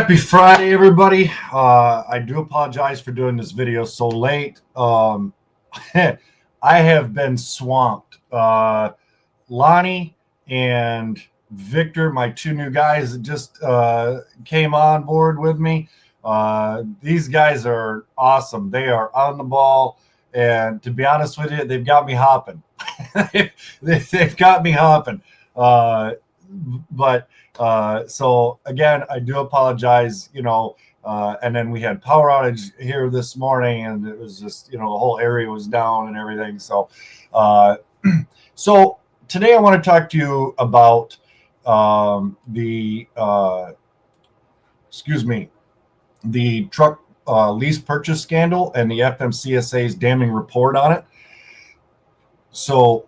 Happy Friday, everybody. I do apologize for doing this video so late. I have been swamped. Lonnie and Victor, my two new guys that just came on board with me. These guys are awesome. They are on the ball. And to be honest with you, they've got me hopping. They've got me hopping. So again, I do apologize, and then we had power outage here this morning, and it was just, the whole area was down and everything. So, so today I want to talk to you about the truck lease purchase scandal and the FMCSA's damning report on it. So,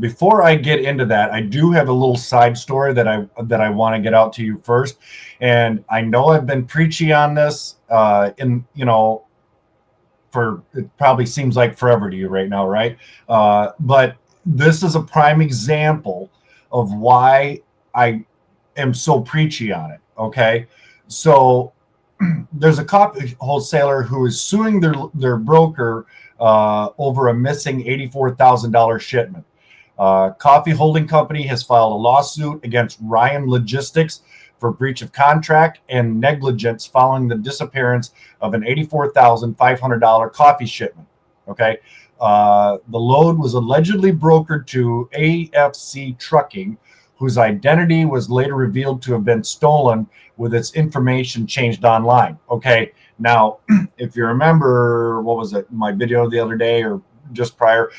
before I get into that, I do have a little side story that I want to get out to you first. And I know I've been preachy on this, for it probably seems like forever to you right now, right? But this is a prime example of why I am so preachy on it. Okay, so there's a coffee wholesaler who is suing their broker over a missing $84,000 shipment. Coffee holding company has filed a lawsuit against Ryan Logistics for breach of contract and negligence following the disappearance of an $84,500 coffee shipment. Okay, the load was allegedly brokered to AFC Trucking, whose identity was later revealed to have been stolen with its information changed online. Okay, now, if you remember, what was it, my video the other day or just prior,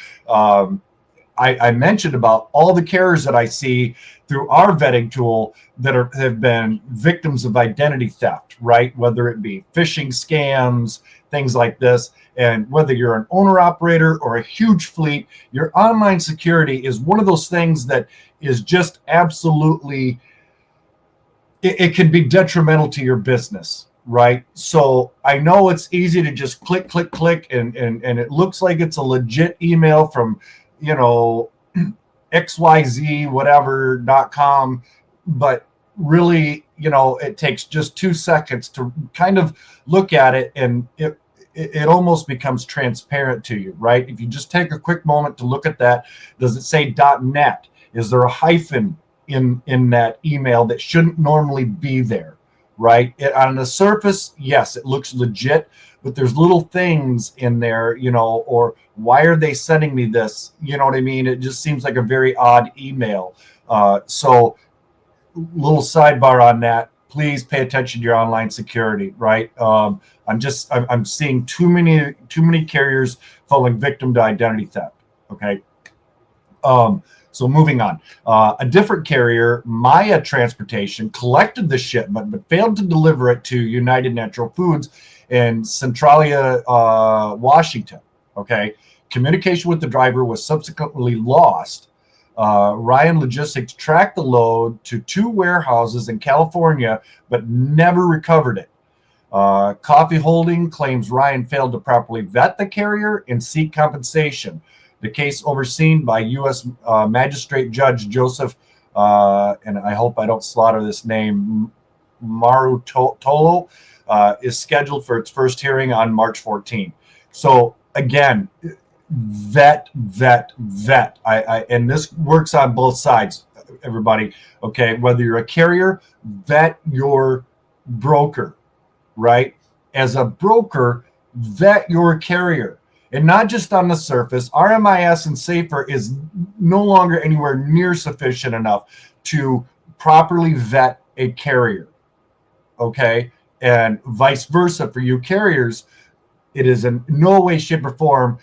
I mentioned about all the carriers that I see through our vetting tool that have been victims of identity theft, right? Whether it be phishing scams, things like this. And whether you're an owner operator or a huge fleet, your online security is one of those things that is just absolutely, it can be detrimental to your business, right? So I know it's easy to just click, and it looks like it's a legit email from, XYZ whatever.com, but really, it takes just 2 seconds to kind of look at it, and it almost becomes transparent to you, right? If you just take a quick moment to look at that, does it say .net? Is there a hyphen in that email that shouldn't normally be there, right? On the surface, yes, it looks legit, but there's little things in there, or why are they sending me this? You know what I mean? It just seems like a very odd email. So little sidebar on that. Please pay attention to your online security, right? I'm seeing too many carriers falling victim to identity theft. Okay. So moving on, a different carrier, Maya Transportation, collected the shipment but failed to deliver it to United Natural Foods in Centralia, Washington. Okay, communication with the driver was subsequently lost. Ryan Logistics tracked the load to 2 warehouses in California but never recovered it. Coffee Holding claims Ryan failed to properly vet the carrier and seek compensation. The case, overseen by U.S. Magistrate Judge Joseph, and I hope I don't slaughter this name, Marutolo, is scheduled for its first hearing on March 14. So again, vet. And this works on both sides, everybody. Okay, whether you're a carrier, vet your broker, right? As a broker, vet your carrier. And not just on the surface. RMIS and SAFER is no longer anywhere near sufficient enough to properly vet a carrier, okay? And vice versa for you carriers, it is in no way, shape, or form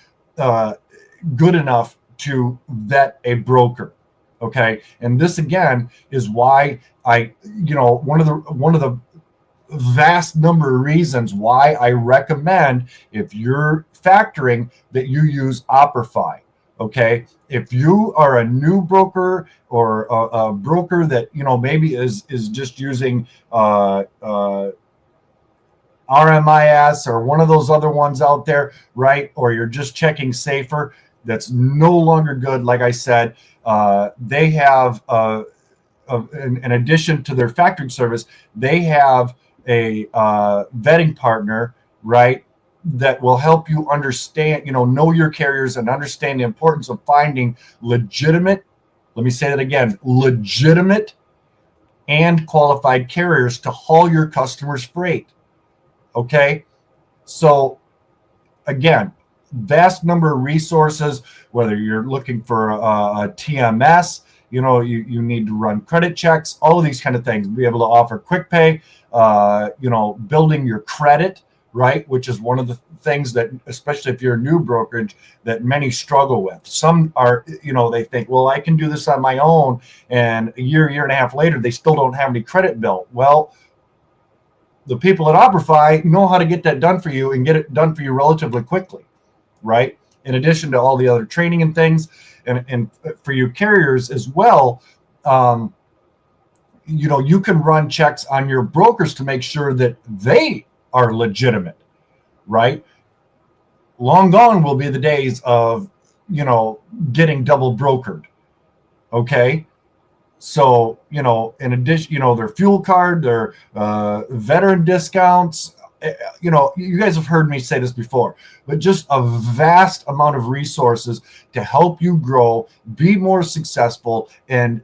good enough to vet a broker, okay? And this again is why one of the vast number of reasons why I recommend, if you're factoring, that you use Operfi. Okay, if you are a new broker or a broker that maybe is just using RMIS or one of those other ones out there, right? Or you're just checking SAFER, that's no longer good. Like I said, they have in addition to their factoring service, they have a vetting partner, right, that will help you understand, know your carriers and understand the importance of finding legitimate, let me say that again, legitimate and qualified carriers to haul your customers' freight. Okay. So again, vast number of resources, whether you're looking for a TMS, you need to run credit checks, all of these kind of things, be able to offer quick pay, building your credit, right? Which is one of the things that, especially if you're a new brokerage, that many struggle with. Some are, they think, well, I can do this on my own. And a year and a half later, they still don't have any credit built. Well, the people at Operfi know how to get that done for you and get it done for you relatively quickly, right? In addition to all the other training and things, and for you carriers as well, you can run checks on your brokers to make sure that they are legitimate, right? Long gone will be the days of, getting double brokered. Okay. So, in addition, their fuel card, their veteran discounts, you guys have heard me say this before, but just a vast amount of resources to help you grow, be more successful, and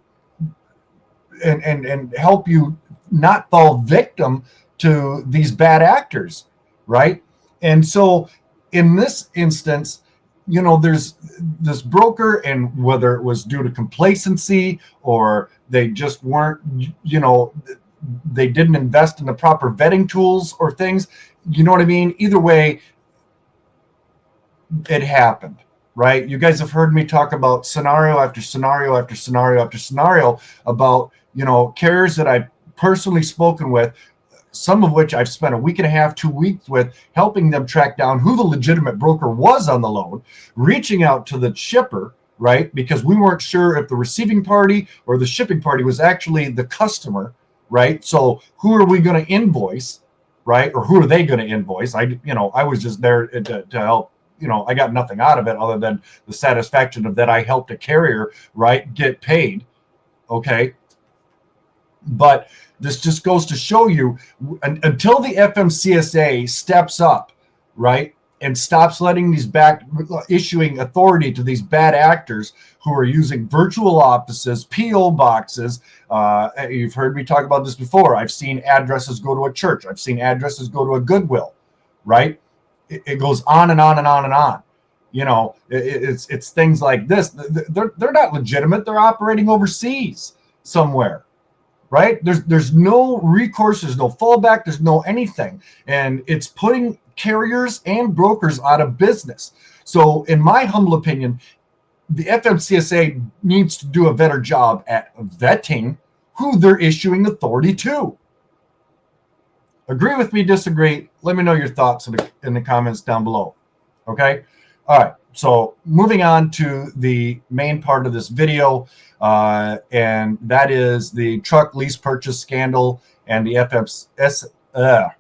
help you not fall victim to these bad actors, right? And so in this instance, there's this broker, and whether it was due to complacency or they just weren't, they didn't invest in the proper vetting tools or things, you know what I mean? Either way, it happened, right? You guys have heard me talk about scenario after scenario after scenario after scenario about, carriers that I've personally spoken with, some of which I've spent a week and a half, 2 weeks with, helping them track down who the legitimate broker was on the loan, reaching out to the shipper, right? Because we weren't sure if the receiving party or the shipping party was actually the customer, right? So who are we going to invoice, right? Or who are they going to invoice? I was just there to help. I got nothing out of it other than the satisfaction of that I helped a carrier, right, get paid. Okay. But this just goes to show you, until the FMCSA steps up, right, and stops letting issuing authority to these bad actors who are using virtual offices, PO boxes. You've heard me talk about this before. I've seen addresses go to a church. I've seen addresses go to a Goodwill, right? It goes on and on and on and on. It's things like this. They're not legitimate. They're operating overseas somewhere. Right? There's no recourse, there's no fallback, there's no anything. And it's putting carriers and brokers out of business. So in my humble opinion, the FMCSA needs to do a better job at vetting who they're issuing authority to. Agree with me, disagree? Let me know your thoughts in the comments down below. Okay? All right. So moving on to the main part of this video, and that is the truck lease purchase scandal and the FMCSA.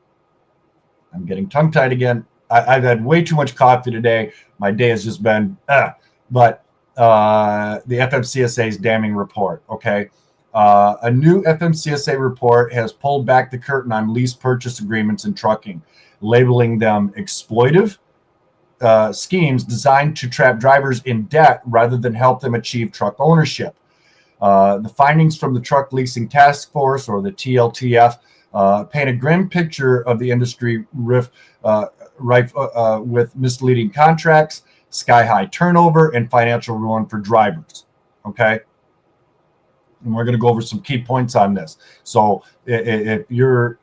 I'm getting tongue-tied again. I've had way too much coffee today. My day has just been, but the FMCSA's damning report, okay? A new FMCSA report has pulled back the curtain on lease purchase agreements in trucking, labeling them exploitative schemes designed to trap drivers in debt rather than help them achieve truck ownership. The findings from the Truck Leasing Task Force, or the TLTF, paint a grim picture of the industry rife with misleading contracts, sky-high turnover, and financial ruin for drivers. Okay? And we're going to go over some key points on this. So if you're,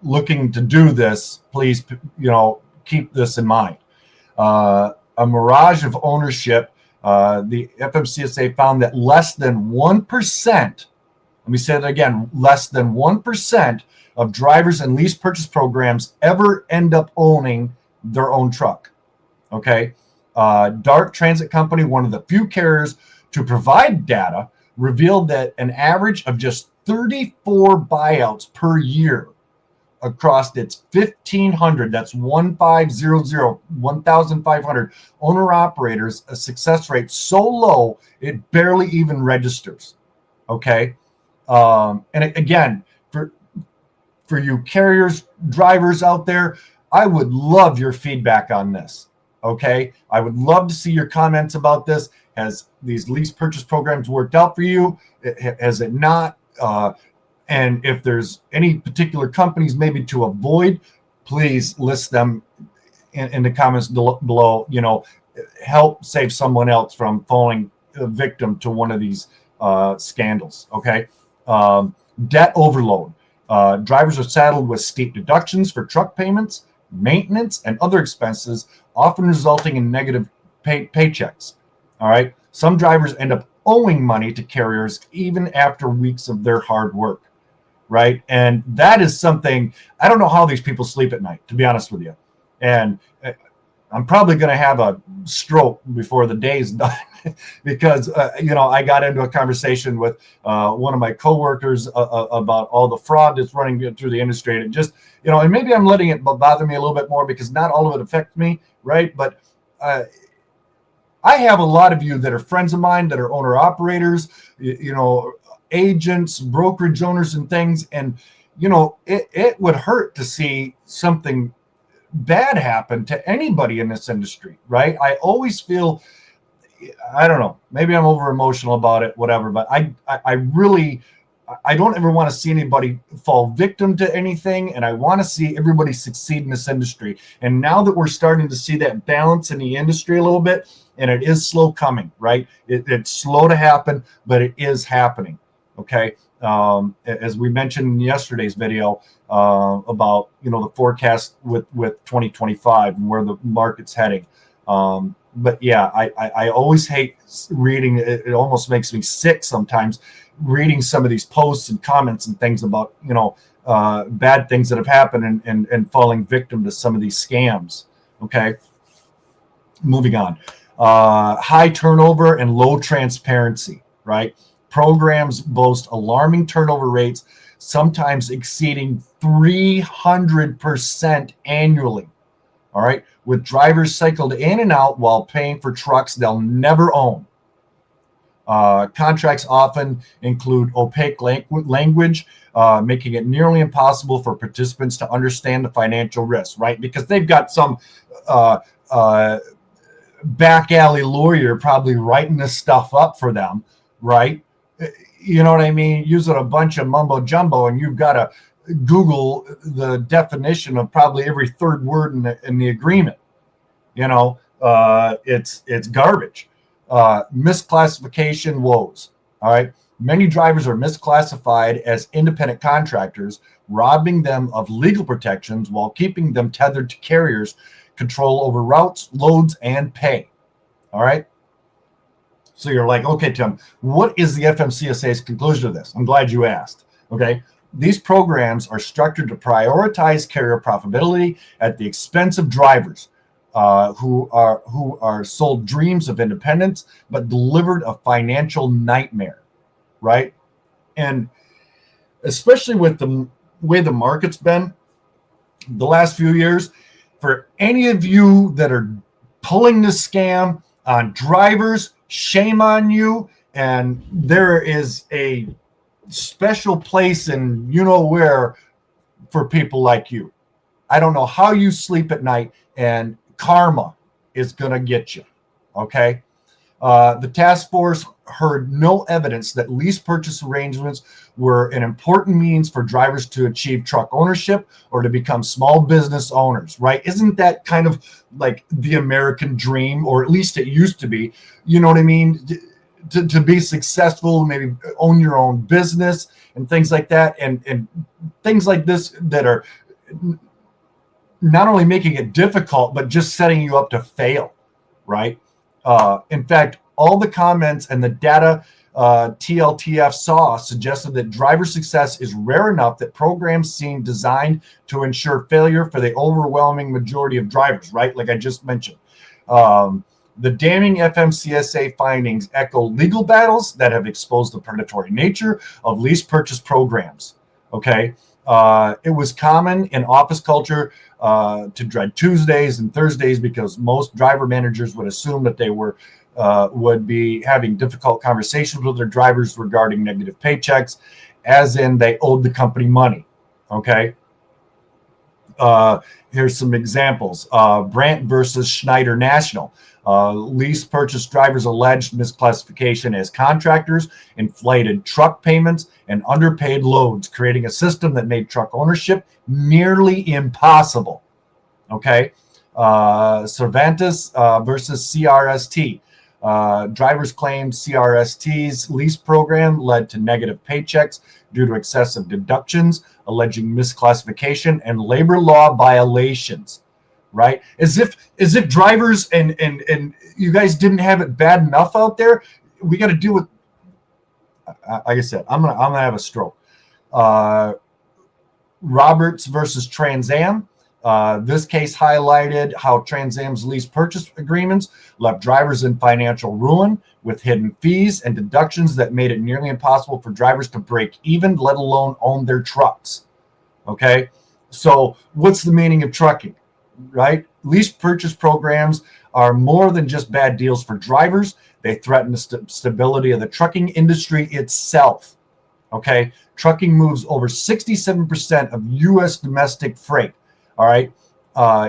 looking to do this, please, keep this in mind. A mirage of ownership. The FMCSA found that less than 1%, let me say that again, less than 1% of drivers in lease purchase programs ever end up owning their own truck. Okay. Dart Transit Company, one of the few carriers to provide data, revealed that an average of just 34 buyouts per year across its 1,500, that's 1,500 owner operators, a success rate so low it barely even registers. Okay. And again, for you carriers, drivers out there, I would love your feedback on this. Okay, I would love to see your comments about this. Has these lease purchase programs worked out for you? Has it not? And if there's any particular companies maybe to avoid, please list them in the comments below. Help save someone else from falling a victim to one of these scandals. Okay, debt overload. Drivers are saddled with steep deductions for truck payments, maintenance, and other expenses, often resulting in negative paychecks. All right. Some drivers end up owing money to carriers even after weeks of their hard work. Right. And that is something, I don't know how these people sleep at night, to be honest with you. And I'm probably going to have a stroke before the day's done because, I got into a conversation with one of my coworkers about all the fraud that's running through the industry. And it just, and maybe I'm letting it bother me a little bit more because not all of it affects me. Right. But I have a lot of you that are friends of mine that are owner operators, agents, brokerage owners and things. And, it would hurt to see something bad happen to anybody in this industry, right? I always feel, I don't know, maybe I'm over emotional about it, whatever, but I really don't ever want to see anybody fall victim to anything. And I want to see everybody succeed in this industry. And now that we're starting to see that balance in the industry a little bit, and it is slow coming, right? It's slow to happen, but it is happening. Okay. As we mentioned in yesterday's video about the forecast with 2025 and where the market's heading. But yeah, I always hate reading. It almost makes me sick sometimes reading some of these posts and comments and things about bad things that have happened and falling victim to some of these scams. Okay, moving on. High turnover and low transparency. Right. Programs boast alarming turnover rates, sometimes exceeding 300% annually. All right. With drivers cycled in and out while paying for trucks they'll never own. Contracts often include opaque language, making it nearly impossible for participants to understand the financial risks, right? Because they've got some back alley lawyer probably writing this stuff up for them, right? You know what I mean? Using a bunch of mumbo jumbo, and you've got to Google the definition of probably every third word in the agreement. It's garbage. Misclassification woes. All right. Many drivers are misclassified as independent contractors, robbing them of legal protections while keeping them tethered to carriers' control over routes, loads, and pay. All right. So you're like, okay, Tim, what is the FMCSA's conclusion of this? I'm glad you asked. Okay. These programs are structured to prioritize carrier profitability at the expense of drivers who are sold dreams of independence, but delivered a financial nightmare, right? And especially with the way the market's been the last few years, for any of you that are pulling this scam on drivers, shame on you. And there is a special place in where for people like you. I don't know how you sleep at night, and karma is going to get you. Okay. The task force heard no evidence that lease purchase arrangements were an important means for drivers to achieve truck ownership or to become small business owners, right? Isn't that kind of like the American dream, or at least it used to be? You know what I mean? To be successful, maybe own your own business and things like that, and things like this that are not only making it difficult, but just setting you up to fail, right? In fact, all the comments and the data TLTF saw suggested that driver success is rare enough that programs seem designed to ensure failure for the overwhelming majority of drivers, right? Like I just mentioned. The damning FMCSA findings echo legal battles that have exposed the predatory nature of lease purchase programs. Okay. It was common in office culture to dread Tuesdays and Thursdays because most driver managers would assume that they would be having difficult conversations with their drivers regarding negative paychecks. as in they owed the company money. Okay. Here's some examples. Brandt versus Schneider National. Lease purchase drivers alleged misclassification as contractors, inflated truck payments, and underpaid loads, creating a system that made truck ownership nearly impossible. Okay. Cervantes versus CRST. Drivers claimed CRST's lease program led to negative paychecks due to excessive deductions, alleging misclassification and labor law violations. Right? As if drivers and you guys didn't have it bad enough out there. We got to deal with. Like I said, I'm gonna have a stroke. Roberts versus Trans Am. This case highlighted how Trans Am's lease purchase agreements left drivers in financial ruin with hidden fees and deductions that made it nearly impossible for drivers to break even, let alone own their trucks. Okay, so what's the meaning of trucking, right? Lease purchase programs are more than just bad deals for drivers. They threaten the stability of the trucking industry itself. Okay, trucking moves over 67% of U.S. domestic freight. All right.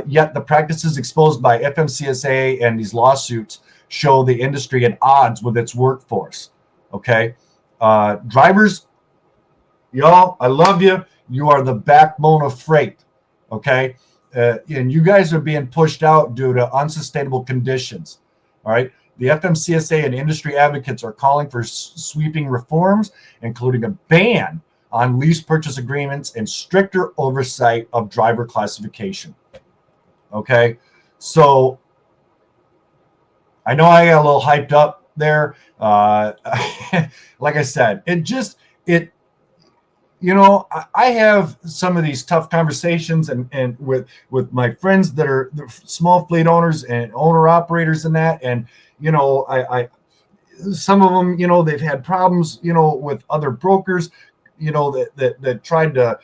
Yet the practices exposed by FMCSA and these lawsuits show the industry at odds with its workforce. Okay. Drivers, y'all, I love you. You are the backbone of freight. Okay. And you guys are being pushed out due to unsustainable conditions. All right. The FMCSA and industry advocates are calling for sweeping reforms, including a ban on lease purchase agreements and stricter oversight of driver classification. Okay, so I know I got a little hyped up there. Like I said, I have some of these tough conversations and with my friends that are small fleet owners and owner operators and that, and I some of them, they've had problems, with other brokers, that tried to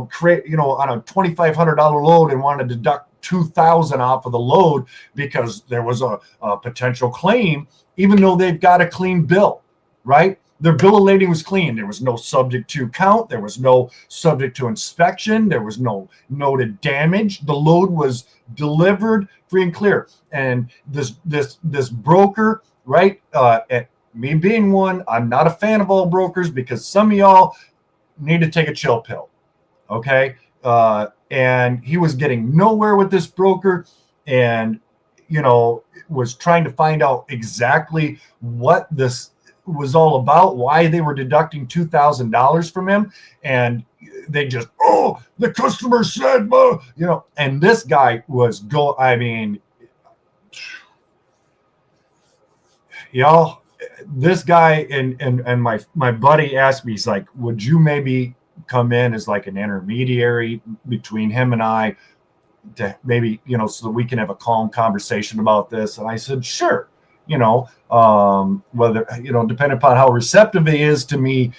create, on a $2,500 load and wanted to deduct $2,000 off of the load because there was a potential claim, even though they've got a clean bill, right? Their bill of lading was clean. There was no subject to count. There was no subject to inspection. There was no noted damage. The load was delivered free and clear. And this broker, right? Me being one, I'm not a fan of all brokers because some of y'all need to take a chill pill. Okay. And he was getting nowhere with this broker and, was trying to find out exactly what this was all about, why they were deducting $2,000 from him. And they just, the customer said, and this guy was y'all, this guy and my buddy asked me, he's like, would you maybe come in as like an intermediary between him and I to maybe, so that we can have a calm conversation about this? And I said, sure. Whether, depending upon how receptive he is to me,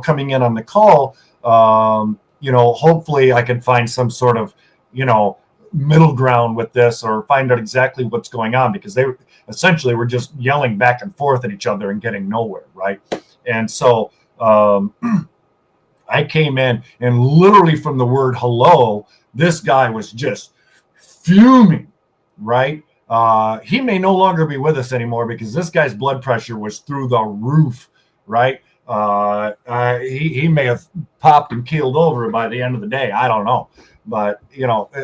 coming in on the call, hopefully I can find some sort of, middle ground with this or find out exactly what's going on, because they essentially were just yelling back and forth at each other and getting nowhere. Right. And so, I came in and literally from the word hello, this guy was just fuming. Right. He may no longer be with us anymore because this guy's blood pressure was through the roof, right? He may have popped and keeled over by the end of the day. I don't know. But,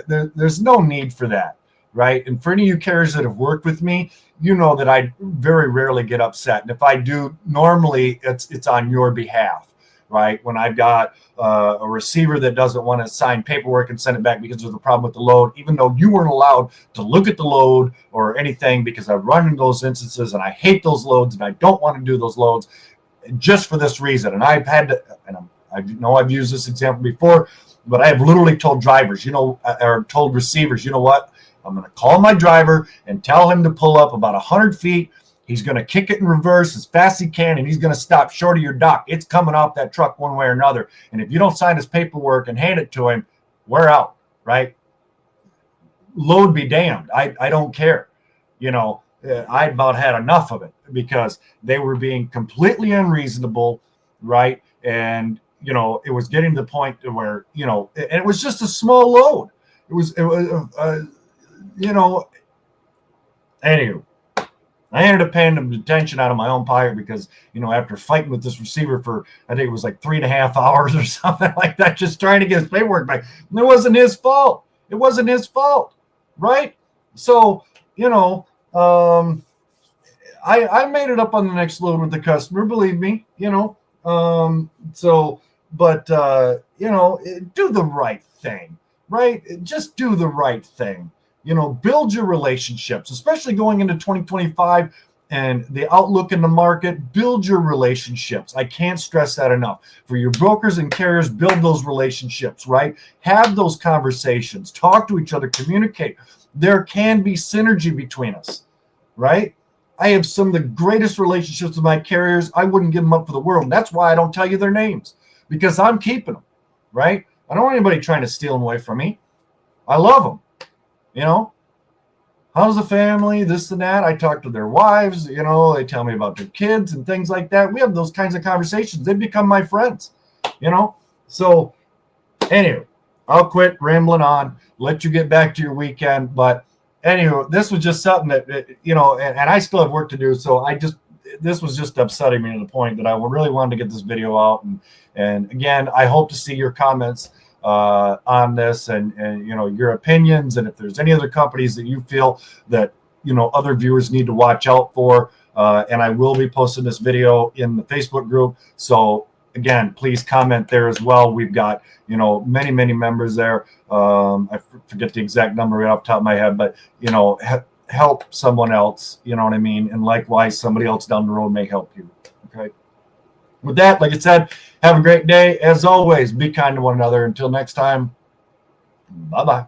there's no need for that, right? And for any of you carriers that have worked with me, you know that I very rarely get upset. And if I do, normally it's on your behalf. Right? When I've got a receiver that doesn't want to sign paperwork and send it back because there's a problem with the load, even though you weren't allowed to look at the load or anything, because I've run into those instances and I hate those loads and I don't want to do those loads just for this reason. And I've had to, and I know I've used this example before, but I have literally told drivers, or told receivers, you know what? I'm going to call my driver and tell him to pull up about 100 feet. He's going to kick it in reverse as fast as he can, and he's going to stop short of your dock. It's coming off that truck one way or another. And if you don't sign his paperwork and hand it to him, we're out, right? Load be damned. I don't care. I about had enough of it because they were being completely unreasonable, right? And, you know, it was getting to the point where, you know, and it was just a small load. It was you know, anyway, I ended up paying them detention out of my own pocket because, you know, after fighting with this receiver for, I think it was like 3.5 hours or something like that, just trying to get his paperwork back. And it wasn't his fault. It wasn't his fault, right? So, you know, I made it up on the next load with the customer, believe me, you know. But you know, do the right thing, right? Just do the right thing. You know, build your relationships, especially going into 2025 and the outlook in the market. Build your relationships. I can't stress that enough. For your brokers and carriers, build those relationships, right? Have those conversations, talk to each other, communicate. There can be synergy between us, right? I have some of the greatest relationships with my carriers. I wouldn't give them up for the world. And that's why I don't tell you their names, because I'm keeping them, right? I don't want anybody trying to steal them away from me. I love them. You know, how's the family, this and that. I talk to their wives, you know, they tell me about their kids and things like that. We have those kinds of conversations. They become my friends, you know. So anyway, I'll quit rambling on, let you get back to your weekend. But anyway, this was just something that, you know, and I still have work to do. So this was just upsetting me to the point that I really wanted to get this video out. And again, I hope to see your comments on this and you know, your opinions, and if there's any other companies that you feel that, you know, other viewers need to watch out for. And I will be posting this video in the Facebook group. So again, please comment there as well. We've got, you know, many members there. I forget the exact number right off the top of my head, but, you know, help someone else, you know what I mean? And likewise, somebody else down the road may help you. Okay. With that, like I said, have a great day. As always, be kind to one another. Until next time, bye-bye.